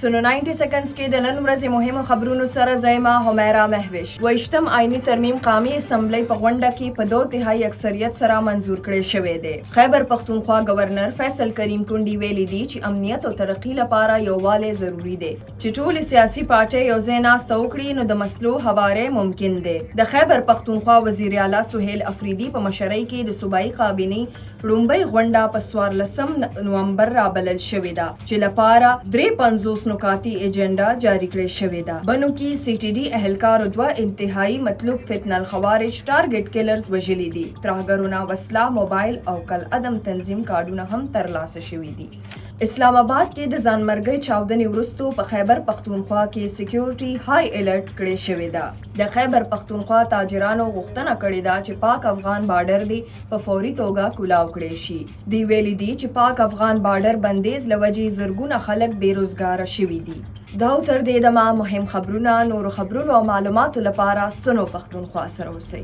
سونو 90 سیکنډز کې د نن ورځې مهمو خبرونو سره زایمه همیرا مهوش. 28م آئینی ترمیم قومي اسمبلی په غونډه کې په 2/3 اکثریت سره منزور کړی شوی دی. خیبر پختونخوا گورنر فیصل کریم کونډي ویلي دي چې امنیت او ترقی لپاره یووالی ضروری دی. چې ټول سیاسي پارټي یو ځای ناسته وکړي نو د مسلو هواره ممکن دی. د خیبر پختونخوا وزیر اعلی سهیل افریدي په مشرۍ کې د صوبایي کابینې لومړۍ غونډه په 14 نومبر رابلل شوې ده چې لپاره 53 نکاتی ایجنډا جاری کړی شوې ده. بنو کې سی ټي ډي اهلکارو 2 انتهایی مطلوب فتنه الخوارج ټارګټ کیلرز وژلي دي. ترهګرونه وسله، موبایل او کل عدم تنظیم کارډونه هم ترلاسه شوي دي. اسلام آباد کې د ځانمرګۍ چاودنې وروسته په خیبر پختونخوا کې سکیورټي های الرټ کړی شوې ده. د خیبر پختونخوا تاجرانو غوښتنه کړې ده چې پاک افغان بارډر دی په فوري توګه کولاو کړی شي. دی ویلي دي چې پاک افغان بارډر بندیز لوجې زرګونه خلک بیروزګاره شوي دي. دا تر دې دمه مهم خبرونه، نورو خبرونو او معلوماتو لپاره سنو پختونخوا سره اوسئ.